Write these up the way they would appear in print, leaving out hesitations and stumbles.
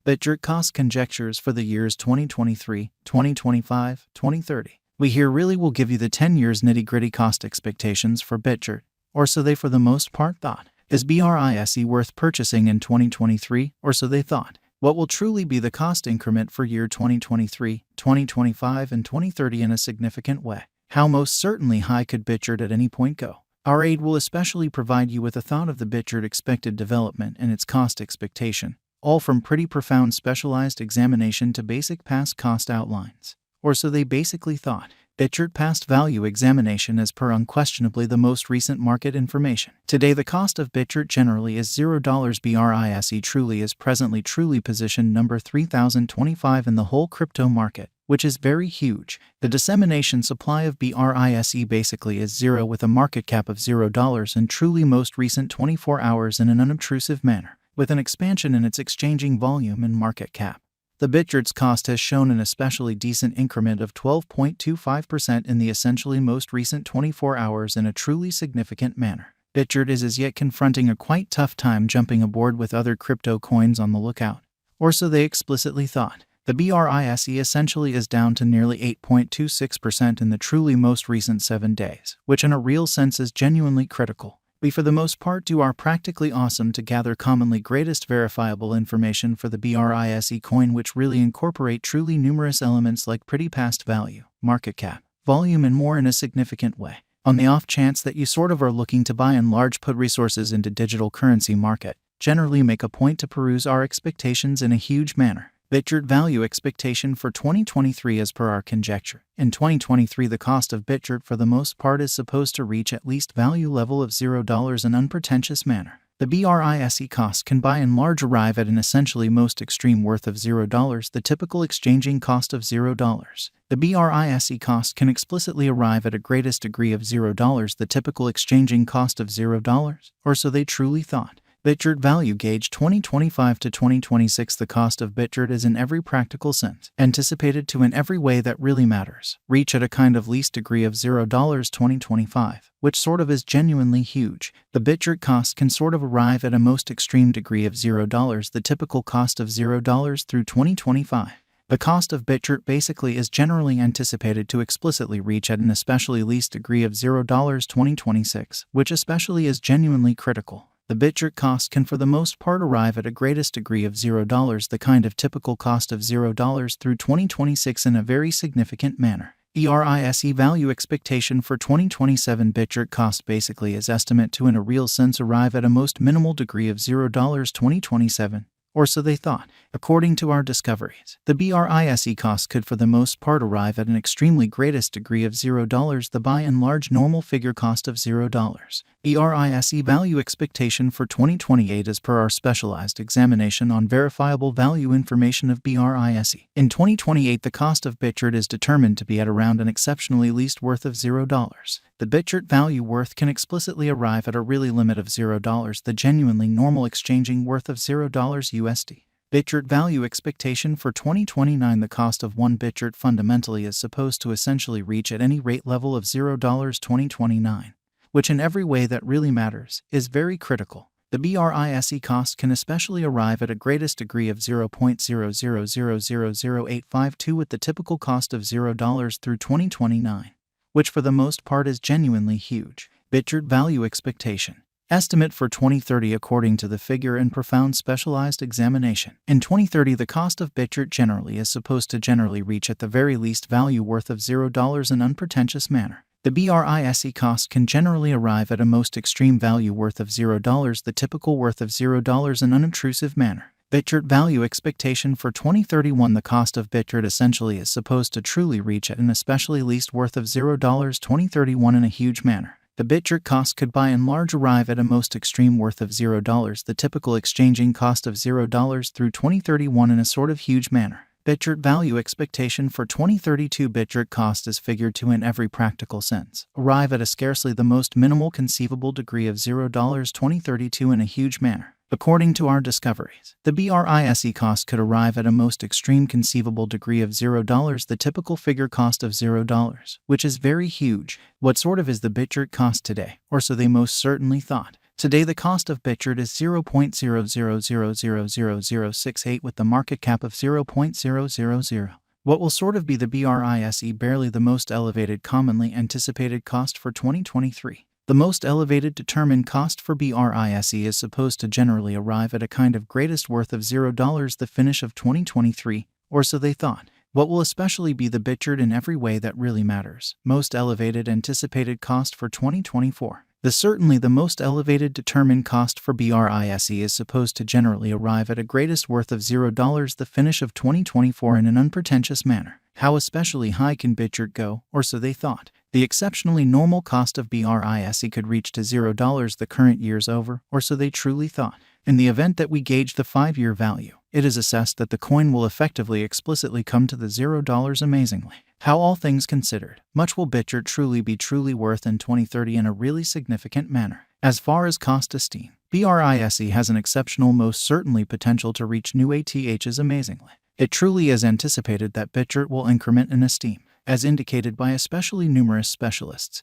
Bitgert cost conjectures for the years 2023, 2025, 2030. We here really will give you the 10 years nitty-gritty cost expectations for Bitgert, or so they for the most part thought. Is Brise worth purchasing in 2023, or so they thought? What will truly be the cost increment for year 2023, 2025, and 2030 in a significant way? How most certainly high could Bitgert at any point go? Our aid will especially provide you with a thought of the Bitgert expected development and its cost expectation, all from pretty profound specialized examination to basic past cost outlines. Or so they basically thought. Bitgert past value examination as per unquestionably the most recent market information. Today the cost of Bitgert generally is $0. Brise truly is presently positioned number 3025 in the whole crypto market, which is very huge. The dissemination supply of Brise basically is zero with a market cap of $0 in truly most recent 24 hours in an unobtrusive manner, with an expansion in its exchanging volume and market cap. The Bitgert's cost has shown an especially decent increment of 12.25% in the essentially most recent 24 hours in a truly significant manner. Bitgert is as yet confronting a quite tough time jumping aboard with other crypto coins on the lookout. Or so they explicitly thought. The Brise essentially is down to nearly 8.26% in the truly most recent 7 days, which in a real sense is genuinely critical. We for the most part do our practically awesome to gather commonly greatest verifiable information for the Brise coin, which really incorporate truly numerous elements like pretty past value, market cap, volume, and more in a significant way. On the off chance that you sort of are looking to buy and large put resources into digital currency market, generally make a point to peruse our expectations in a huge manner. Bitgert value expectation for 2023 as per our conjecture. In 2023 the cost of Bitgert for the most part is supposed to reach at least value level of $0 in unpretentious manner. The Brise cost can by and large arrive at an essentially most extreme worth of $0, the typical exchanging cost of $0. The Brise cost can explicitly arrive at a greatest degree of $0, the typical exchanging cost of $0, or so they truly thought. Bitgert value gauge 2025 to 2026. The cost of Bitgert is in every practical sense anticipated to in every way that really matters reach at a kind of least degree of $0 2025, which sort of is genuinely huge. The Bitgert cost can sort of arrive at a most extreme degree of $0, the typical cost of $0 through 2025. The cost of Bitgert basically is generally anticipated to explicitly reach at an especially least degree of $0 2026, which especially is genuinely critical. The Bitgert cost can for the most part arrive at a greatest degree of $0, the kind of typical cost of $0 through 2026 in a very significant manner. Brise value expectation for 2027 Bitgert cost basically is estimate to in a real sense arrive at a most minimal degree of $0 2027. Or so they thought. According to our discoveries, the Brise cost could for the most part arrive at an extremely greatest degree of $0, the by and large normal figure cost of $0. Brise value expectation for 2028 as per our specialized examination on verifiable value information of Brise. In 2028 the cost of Bitgert is determined to be at around an exceptionally least worth of $0. The Bitgert value worth can explicitly arrive at a really limit of $0, the genuinely normal exchanging worth of $0 USD. Bitgert value expectation for 2029. The cost of one Bitgert fundamentally is supposed to essentially reach at any rate level of $0 2029, which in every way that really matters is very critical. The Brise cost can especially arrive at a greatest degree of 0.0000852 with the typical cost of $0 through 2029. Which for the most part is genuinely huge. Bitgert value expectation. Estimate for 2030 according to the figure and profound specialized examination. In 2030 the cost of Bitgert generally is supposed to generally reach at the very least value worth of $0 in unpretentious manner. The Brise cost can generally arrive at a most extreme value worth of $0, the typical worth of $0 in unobtrusive manner. Bitgert value expectation for 2031. The cost of Bitgert essentially is supposed to truly reach at an especially least worth of $0 2031 in a huge manner. The Bitgert cost could by and large arrive at a most extreme worth of $0, the typical exchanging cost of $0 through 2031 in a sort of huge manner. Bitgert value expectation for 2032. Bitgert cost is figured to in every practical sense arrive at a scarcely the most minimal conceivable degree of $0 2032 in a huge manner. According to our discoveries, the Brise cost could arrive at a most extreme conceivable degree of $0, the typical figure cost of $0, which is very huge. What sort of is the Bitgert cost today, or so they most certainly thought? Today the cost of Bitgert is 0.00000068 with the market cap of 0.000. What will sort of be the Brise barely the most elevated commonly anticipated cost for 2023? The most elevated determined cost for Brise is supposed to generally arrive at a kind of greatest worth of $0 the finish of 2023, or so they thought. What will especially be the Bitgert in every way that really matters? Most elevated anticipated cost for 2024. Certainly the most elevated determined cost for Brise is supposed to generally arrive at a greatest worth of $0 the finish of 2024 in an unpretentious manner. How especially high can Bitgert go, or so they thought? The exceptionally normal cost of Brise could reach to $0 the current year's over, or so they truly thought. In the event that we gauge the 5-year value, it is assessed that the coin will effectively explicitly come to the $0 amazingly. How all things considered, much will Bitgert truly be worth in 2030 in a really significant manner. As far as cost esteem, Brise has an exceptional most certainly potential to reach new ATHs amazingly. It truly is anticipated that Bitgert will increment in esteem, as indicated by especially numerous specialists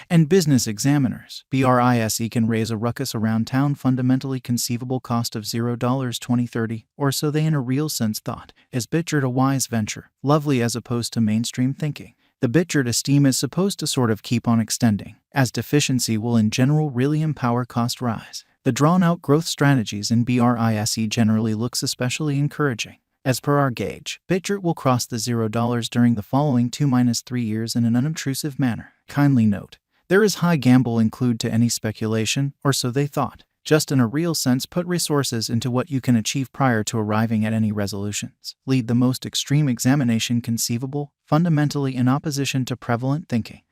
and business examiners. Brise can raise a ruckus around town fundamentally conceivable cost of $0 2030, or so they in a real sense thought. Is Bitgert a wise venture, lovely as opposed to mainstream thinking? The Bitgert esteem is supposed to sort of keep on extending, as deficiency will in general really empower cost rise. The drawn-out growth strategies in Brise generally looks especially encouraging. As per our gauge, Bitgert will cross the $0 during the following 2-3 years in an unobtrusive manner. Kindly note, there is high gamble include to any speculation, or so they thought. Just in a real sense put resources into what you can achieve prior to arriving at any resolutions. Lead the most extreme examination conceivable, fundamentally in opposition to prevalent thinking.